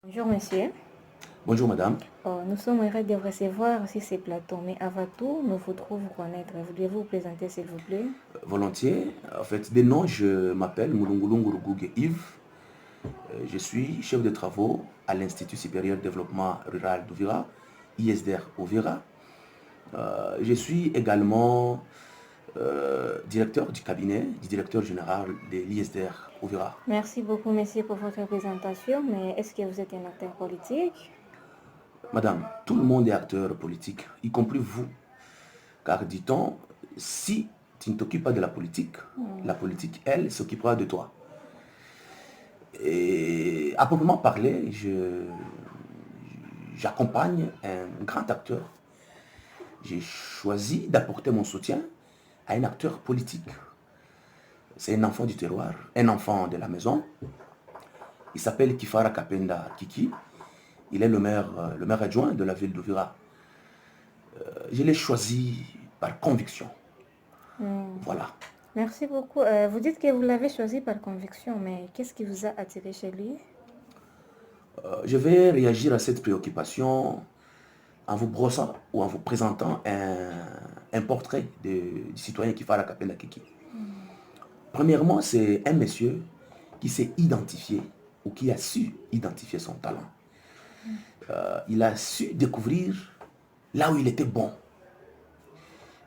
Bonjour monsieur. Bonjour madame. Nous sommes heureux de vous recevoir sur ces plateaux, mais avant tout, nous voudrions vous connaître. Voulez-vous vous présenter s'il vous plaît? Volontiers. En fait, des noms, je m'appelle Mulungulunguruguge Yves. Je suis chef de travaux à l'Institut supérieur de développement rural d'Ouvira, ISDR Ouvira. Je suis également directeur du cabinet du directeur général de l'ISDR Ouvira. Merci beaucoup monsieur pour votre présentation, mais est-ce que vous êtes un acteur politique? Madame, tout le monde est acteur politique, y compris vous. Car dit-on, si tu ne t'occupes pas de la politique, elle, s'occupera de toi. Et à proprement parler, j'accompagne un grand acteur. J'ai choisi d'apporter mon soutien à un acteur politique. C'est un enfant du terroir, un enfant de la maison. Il s'appelle Kifara Kapenda Kiki. Il est le maire adjoint de la ville d'Ouvira. Je l'ai choisi par conviction. Voilà. Merci beaucoup. Vous dites que vous l'avez choisi par conviction, mais qu'est-ce qui vous a attiré chez lui? Je vais réagir à cette préoccupation en vous brossant ou en vous présentant un portrait du citoyen Kifara Kapenda Kiki. Premièrement, c'est un monsieur qui s'est identifié ou qui a su identifier son talent. Il a su découvrir là où il était bon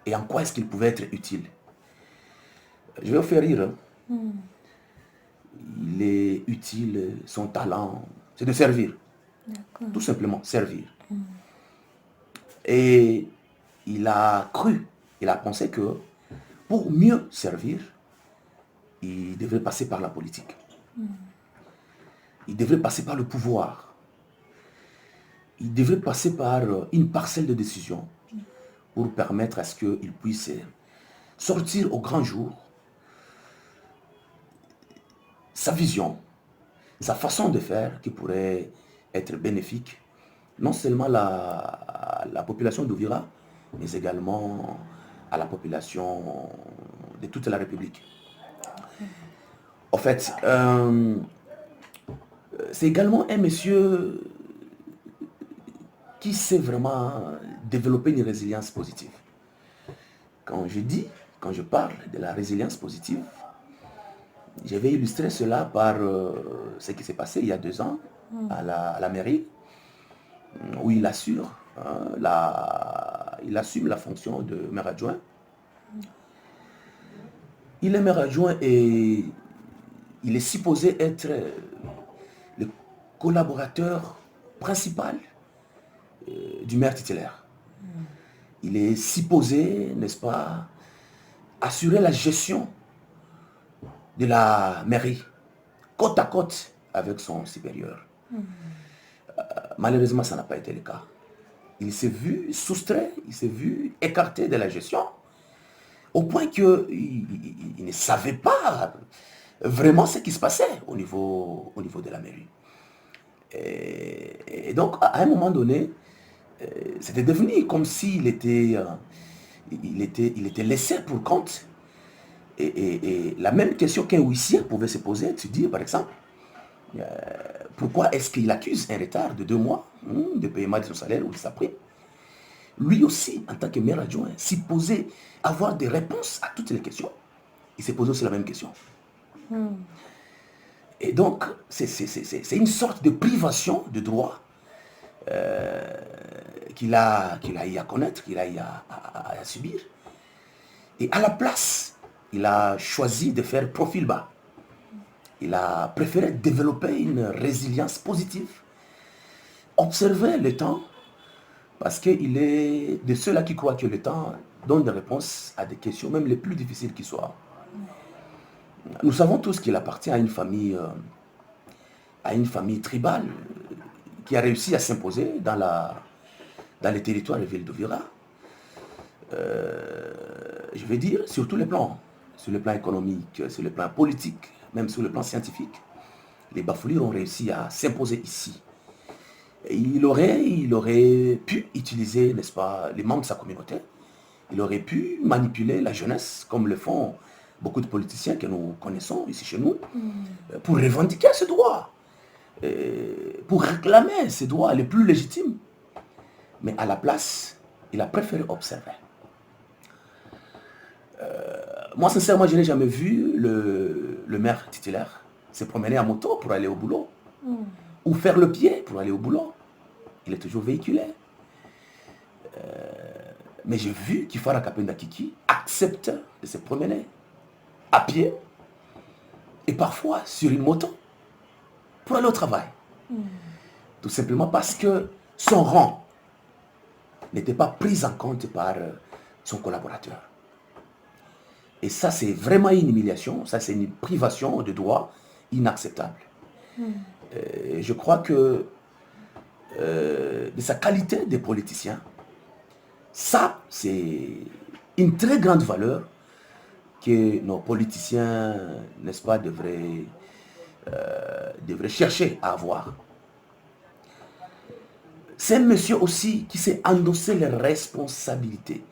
et en quoi est-ce qu'il pouvait être utile. Je vais vous faire rire. Il est utile, son talent, c'est de servir. Tout simplement, servir. Et il a cru, il a pensé que pour mieux servir, il devrait passer par la politique. Il devrait passer par le pouvoir. Il devrait passer par une parcelle de décision pour permettre à ce qu'il puisse sortir au grand jour sa vision, sa façon de faire qui pourrait être bénéfique, non seulement à la population d'Ouvira, mais également à la population de toute la République. En fait, c'est également un monsieur qui sait vraiment développer une résilience positive. Quand je parle de la résilience positive, je vais illustrer cela par ce qui s'est passé il y a 2 ans à la mairie, où il assure, il assume la fonction de maire adjoint. Il est maire adjoint et il est supposé être le collaborateur principal du maire titulaire. Il est supposé, n'est-ce pas, assurer la gestion de la mairie, côte à côte avec son supérieur. Malheureusement, ça n'a pas été le cas. Il s'est vu soustrait, il s'est vu écarté de la gestion, au point qu'il ne savait pas vraiment ce qui se passait au niveau de la mairie. Et donc, à un moment donné, c'était devenu comme s'il était, il était laissé pour compte. Et la même question qu'un huissier pouvait se poser, tu dis par exemple, pourquoi est-ce qu'il accuse un retard de 2 mois de paiement de son salaire ou de sa prime? Lui aussi, en tant que maire adjoint, supposé avoir des réponses à toutes les questions. Il s'est posé aussi la même question. Et donc, c'est une sorte de privation de droit qu'il a eu à connaître, qu'il a eu à subir. Et à la place, il a choisi de faire profil bas. Il a préféré développer une résilience positive, observer le temps, parce qu'il est de ceux-là qui croient que le temps donne des réponses à des questions, même les plus difficiles qui soient. Nous savons tous qu'il appartient à une famille tribale qui a réussi à s'imposer dans les territoires de ville d'Ouvira. Je veux dire, sur tous les plans, sur le plan économique, sur le plan politique, même sur le plan scientifique, les Bafoulis ont réussi à s'imposer ici. Et il aurait pu utiliser, n'est-ce pas, les membres de sa communauté. Il aurait pu manipuler la jeunesse, comme le font beaucoup de politiciens que nous connaissons ici chez nous, pour revendiquer ce droit. pour réclamer ses droits les plus légitimes. Mais à la place, il a préféré observer. Moi, sincèrement, je n'ai jamais vu le maire titulaire se promener à moto pour aller au boulot. Ou faire le pied pour aller au boulot. Il est toujours véhiculé. Mais j'ai vu qu'Ifara Kapenda Kiki accepte de se promener à pied et parfois sur une moto pour aller au travail. Tout simplement parce que son rang n'était pas pris en compte par son collaborateur. Et ça, c'est vraiment une humiliation, ça, c'est une privation de droit inacceptable. Je crois que de sa qualité de politicien, ça, c'est une très grande valeur que nos politiciens, n'est-ce pas, devraient chercher à avoir. C'est un monsieur aussi qui s'est endossé les responsabilités.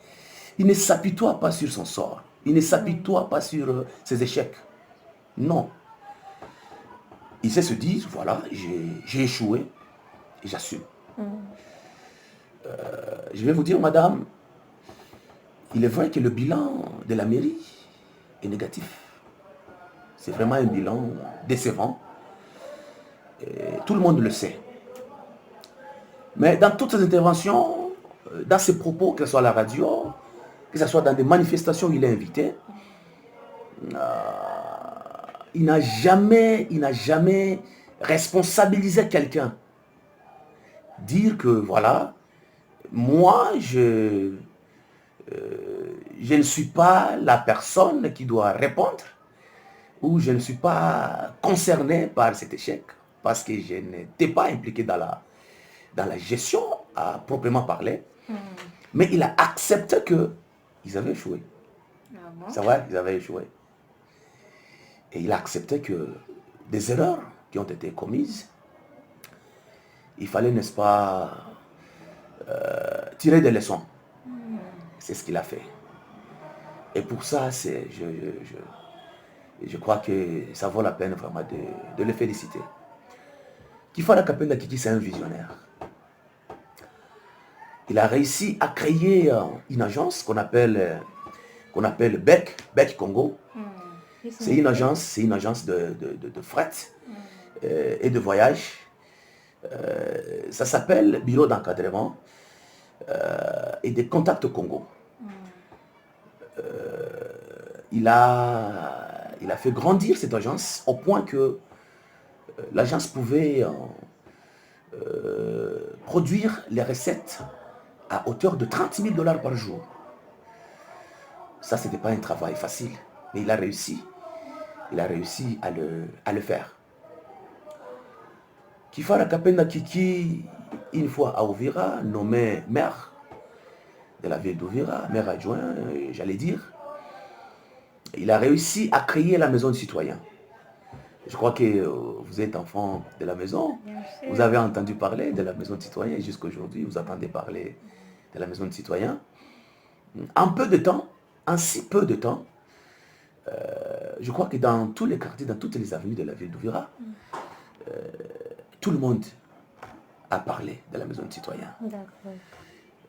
Il ne s'apitoie pas sur son sort. Il ne s'apitoie pas sur ses échecs. Non. Il sait se dire, voilà, j'ai échoué et j'assume. Je vais vous dire, madame, il est vrai que le bilan de la mairie est négatif. C'est vraiment un bilan décevant. Et tout le monde le sait. Mais dans toutes ses interventions, dans ses propos, que ce soit à la radio, que ce soit dans des manifestations où il est invité, il n'a jamais responsabilisé quelqu'un. Dire que, voilà, moi, je ne suis pas la personne qui doit répondre, ou je ne suis pas concerné par cet échec, parce que je n'étais pas impliqué dans la gestion, à proprement parler. Mais il a accepté qu'ils avaient échoué. C'est vrai, ils avaient échoué. Et il a accepté que des erreurs qui ont été commises, il fallait, n'est-ce pas, tirer des leçons. C'est ce qu'il a fait. Et pour ça, je crois que ça vaut la peine vraiment de le féliciter. Kifara Kapenda Kiki, c'est un visionnaire. Il a réussi à créer une agence qu'on appelle BEC Congo. C'est une agence de fret et de voyage. Ça s'appelle Bureau d'encadrement et des contacts Congo. Il a fait grandir cette agence au point que l'agence pouvait produire les recettes à hauteur de 30 000 $ par jour. Ça, ce n'était pas un travail facile, mais il a réussi. Il a réussi à le faire. Kifara Kapenda Kiki, une fois à Uvira, nommé maire de la ville d'Uvira, maire adjoint, j'allais dire, il a réussi à créer la maison du citoyen. Je crois que vous êtes enfant de la maison, vous avez entendu parler de la maison du citoyen et jusqu'à aujourd'hui, vous entendez parler de la maison du citoyen. En peu de temps, en si peu de temps, je crois que dans tous les quartiers, dans toutes les avenues de la ville d'Uvira, tout le monde a parlé de la maison du citoyen.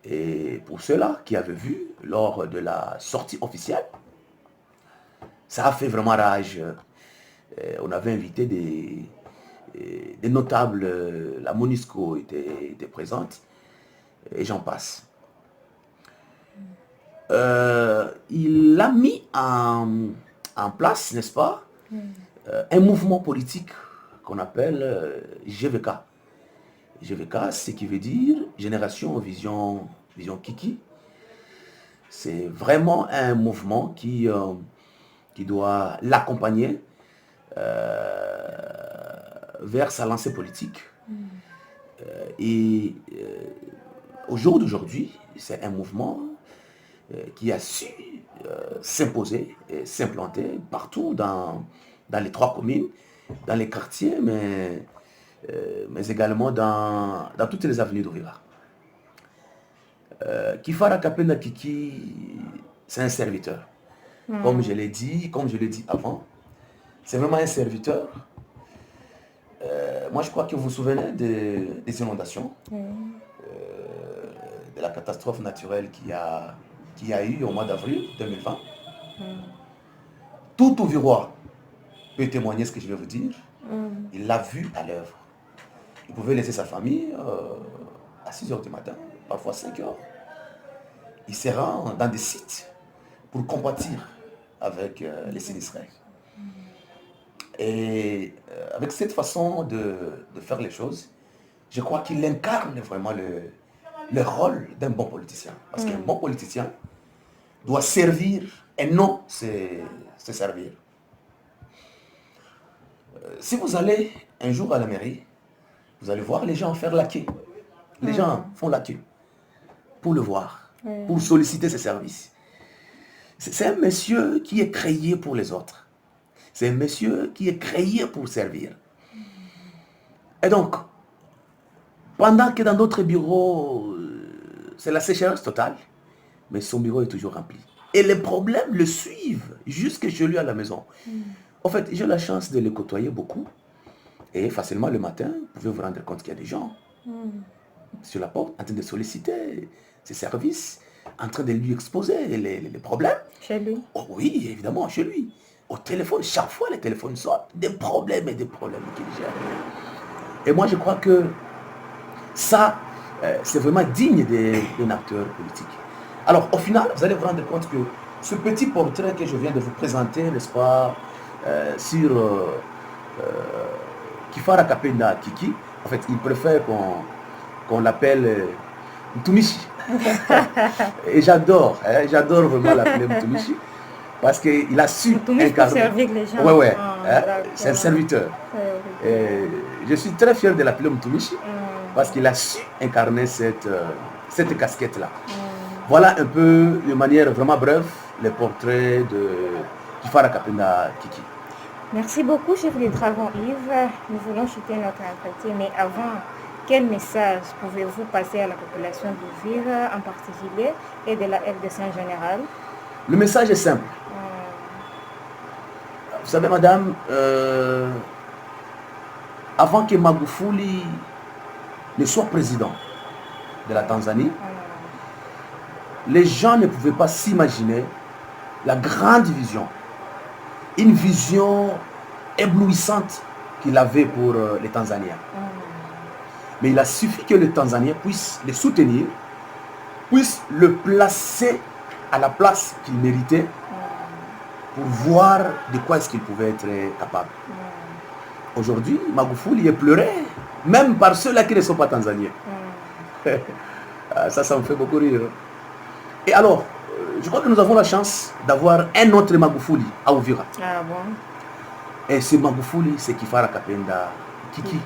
Et pour ceux-là qui avaient vu lors de la sortie officielle, ça a fait vraiment rage. On avait invité des notables, la MONUSCO était présente, et j'en passe. Il a mis en place, n'est-ce pas, un mouvement politique qu'on appelle GVK. GVK, ce qui veut dire Génération Vision Kiki. C'est vraiment un mouvement qui doit l'accompagner vers sa lancée politique. Et au jour d'aujourd'hui, c'est un mouvement qui a su s'imposer et s'implanter partout dans les 3 communes, dans les quartiers, mais également dans toutes les avenues d'Uvira. Kifara Kapenda Kiki, c'est un serviteur. Comme je l'ai dit avant, c'est vraiment un serviteur Moi, je crois que vous vous souvenez des inondations, Oui. de la catastrophe naturelle qui a eu au mois d'avril 2020. Tout Ouvirois peut témoigner ce que je vais vous dire. Il l'a vu à l'œuvre. Il pouvait laisser sa famille à 6 heures du matin, parfois 5 heures. Il se rend dans des sites pour compatir avec les sinistrés. Et avec cette façon de faire les choses, je crois qu'il incarne vraiment le rôle d'un bon politicien. Parce qu'un bon politicien doit servir et non se servir. Si vous allez un jour à la mairie, vous allez voir les gens faire la queue. Les gens font la queue pour le voir, pour solliciter ses services. C'est un monsieur qui est créé pour les autres. C'est un monsieur qui est créé pour servir. Et donc, pendant que dans d'autres bureaux, c'est la sécheresse totale, mais son bureau est toujours rempli. Et les problèmes le suivent jusque chez lui à la maison. En fait, j'ai la chance de le côtoyer beaucoup. Et facilement le matin, vous pouvez vous rendre compte qu'il y a des gens sur la porte en train de solliciter ses services, en train de lui exposer les problèmes. Chez lui? Oh, oui, évidemment, chez lui. Au téléphone, chaque fois les téléphones sortent, des problèmes et des problèmes qu'il gère. Et moi, je crois que ça, c'est vraiment digne d'un acteur politique. Alors, au final, vous allez vous rendre compte que ce petit portrait que je viens de vous présenter, n'est-ce pas, sur Kifara Kapenda Kiki, en fait, il préfère qu'on l'appelle Mtumishi. Et j'adore vraiment l'appeler Mtumishi. Parce qu'il a su incarner. Servir les gens. Ouais, c'est un serviteur. Et je suis très fier de l'appeler Mtumishi parce qu'il a su incarner cette casquette-là. Voilà un peu, de manière vraiment brève, les portraits de Kifara Kapenda Kiki. Merci beaucoup, chef de travaux Yves. Nous voulons chuter notre entretien, mais avant, quel message pouvez-vous passer à la population d'Uvira en particulier et de la RDC en général? Le message est simple. Vous savez, madame, avant que Magufuli ne soit président de la Tanzanie, les gens ne pouvaient pas s'imaginer la grande vision, une vision éblouissante qu'il avait pour les Tanzaniens. Mais il a suffi que les Tanzaniens puissent le soutenir, puissent le placer à la place qu'il méritait pour voir de quoi est-ce qu'il pouvait être capable. Aujourd'hui, Magufuli est pleuré, même par ceux-là qui ne sont pas tanzaniens. Ça me fait beaucoup rire. Et alors, je crois que nous avons la chance d'avoir un autre Magufuli à Uvira. Ah bon? Et ce Magufuli, c'est Kifara Kapenda Kiki.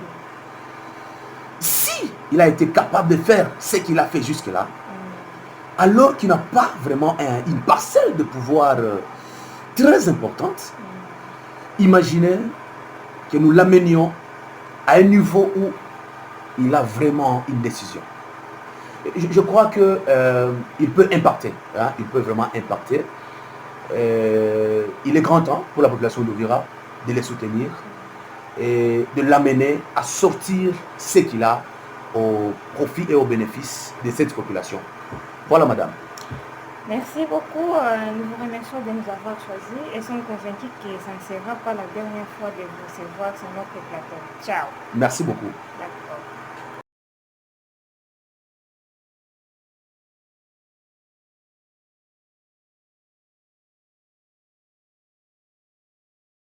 Si il a été capable de faire ce qu'il a fait jusque-là, alors qu'il n'a pas vraiment une parcelle de pouvoir très importante, imaginez que nous l'amenions à un niveau où il a vraiment une décision. Je crois qu'il peut impacter, il peut vraiment impacter. Il est grand temps pour la population d'Uvira de les soutenir et de l'amener à sortir ce qu'il a au profit et au bénéfice de cette population. Voilà, madame. Merci beaucoup. Nous vous remercions de nous avoir choisis et sommes convaincus que ça ne sera pas la dernière fois de vous recevoir sur notre plateau. Ciao. Merci beaucoup. D'accord.